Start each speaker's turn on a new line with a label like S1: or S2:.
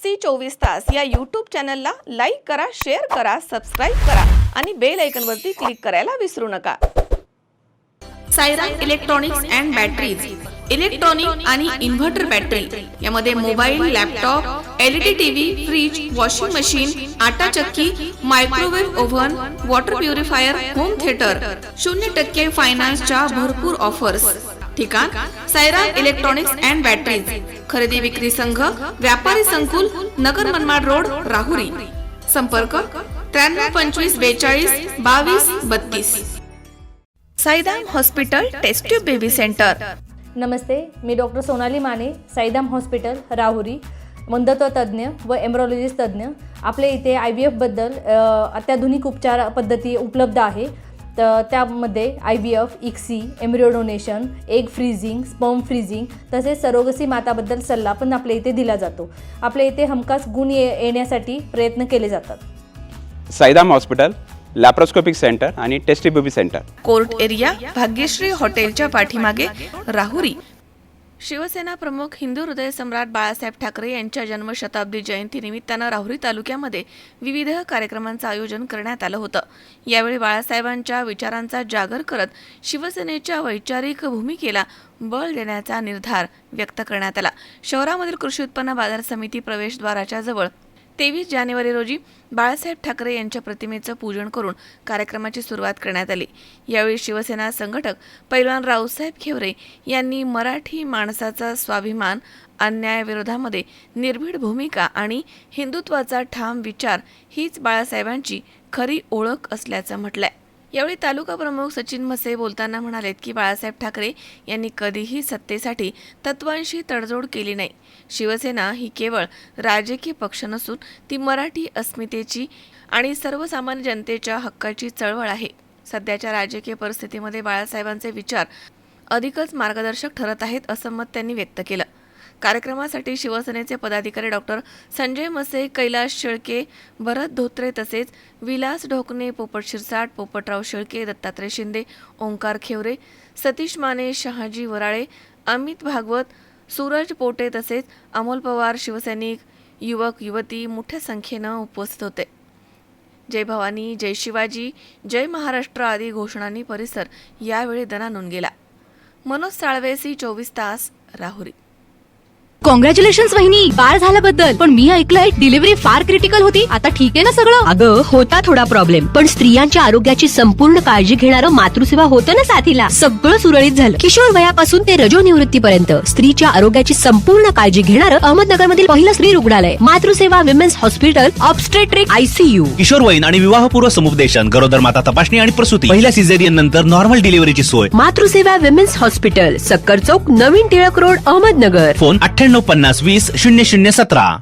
S1: C24 तास या YouTube चॅनलला लाईक करा, शेअर करा, सबस्क्राईब करा आणि बेल आयकॉनवरती क्लिक करायला विसरू नका. Sairam electronics and batteries, electronic आणि इन्व्हर्टर बॅटरी यामध्ये mobile, laptop, LED TV, fridge, washing machine, आटा चक्की, microwave oven, water purifier, home theatre, 0% फायनान्सच्या भरपूर ऑफर्स. ठिकाण सायराम इलेक्ट्रॉनिक्स अँड बॅटरीज, खरेदी विक्री संघ, व्यापारी संकुल, नगर मनमाड रोड, राहुरी. संपर्क 93 25 42 22 32. Saidam hospital test tube baby centre.
S2: नमस्ते, मी डॉक्टर सोनाली माने, साईदाम हॉस्पिटल राहुरी, वंध्यत्व तज्ज्ञ व एम्ब्रॉलॉजिस्ट तज्ज्ञ. आपल्या इथे IVF बद्दल अत्याधुनिक उपचार पद्धती उपलब्ध आहे. तर त्यामध्ये IVF, ICSI, embryo donation, egg freezing, sperm freezing तसेच सरोगसी माताबद्दल सल्ला पण आपल्या इथे दिला जातो. आपल्या इथे हमखास गुण येण्यासाठी प्रयत्न केले जातात.
S3: साईदाम हॉस्पिटल, लॅप्रोस्कोपिक सेंटर आणि test baby center,
S1: court area, Bhagyashree हॉटेलच्या पाठीमागे, राहुरी. शिवसेना प्रमुख हिंदू हृदय सम्राट बाळासाहेब ठाकरे यांच्या जन्मशताब्दी जयंती निमित्तानं राहुरी तालुक्यामध्ये विविध कार्यक्रमांचं आयोजन करण्यात आलं होतं. यावेळी बाळासाहेबांच्या विचारांचा जागर करत शिवसेनेच्या वैचारिक भूमिकेला बळ देण्याचा निर्धार व्यक्त करण्यात आला. शहरामधील कृषी उत्पन्न बाजार समिती प्रवेशद्वाराच्या जवळ 23 जानेवारी रोजी बाळासाहेब ठाकरे यांच्या प्रतिमेचं पूजन करून कार्यक्रमाची सुरुवात करण्यात आली. यावेळी शिवसेना संघटक पैलवान रावसाहेब खेवरे यांनी मराठी माणसाचा स्वाभिमान, अन्यायाविरोधामध्ये निर्भीड भूमिका आणि हिंदुत्वाचा ठाम विचार हीच बाळासाहेबांची खरी ओळख असल्याचं म्हटलंय. यावेळी तालुका प्रमुख सचिन मसे बोलताना म्हणालेत की बाळासाहेब ठाकरे यांनी कधीही सत्तेसाठी तत्वांशी तडजोड केली नाही. शिवसेना ही केवळ राजकीय पक्ष नसून ती मराठी अस्मितेची आणि सर्वसामान्य जनतेच्या हक्काची चळवळ आहे. सध्याच्या राजकीय परिस्थितीमध्ये बाळासाहेबांचे विचार अधिकच मार्गदर्शक ठरत आहेत असं मत त्यांनी व्यक्त केलं. कार्यक्रमासाठी शिवसेनेचे पदाधिकारी डॉक्टर संजय मसे, कैलास शेळके, भरत धोत्रे तसेच विलास ढोकणे, पोपट शिरसाट, पोपटराव शेळके, दत्तात्रय शिंदे, ओंकार खेवरे, सतीश माने, शहाजी वराळे, अमित भागवत, सूरज पोटे तसेच अमोल पवार, शिवसैनिक, युवक युवती मोठ्या संख्येनं उपस्थित होते. जय भवानी, जय शिवाजी, जय महाराष्ट्र आदी घोषणांनी परिसर यावेळी दणाणून गेला. मनोज साळवे, C24 तास, राहुरी.
S4: कॉंग्रॅच्युलेशन्स वहिनी, बाळ झाल्याबद्दल. पण मी ऐकलंय डिलिव्हरी फार क्रिटिकल होती. आता ठीक आहे ना सगळं?
S5: अगं होता थोडा प्रॉब्लेम, पण स्त्रियांच्या आरोग्याची संपूर्ण काळजी घेणारं मातृसेवा होतं ना साथीला. सगळं सुरळीत झालं. किशोर वयापासून ते रजोनिवृत्तीपर्यंत स्त्रीच्या आरोग्याची संपूर्ण काळजी घेणारं अहमदनगरमधील पहिलं स्त्री रुग्णालय Matruseva women's hospital, obstetric ICU.
S6: किशोरवयीन आणि विवाहपूर्व समुपदेशन, गरोदर माता तपासणी आणि प्रसूती, पहिल्या सिझेरियन नंतर नॉर्मल डिलिव्हरीची सोय.
S5: मातृसेवा विमेन्स हॉस्पिटल, सक्कर चौक, नवीन टिळक रोड, अहमदनगर.
S6: फोन 98 50 20 0017.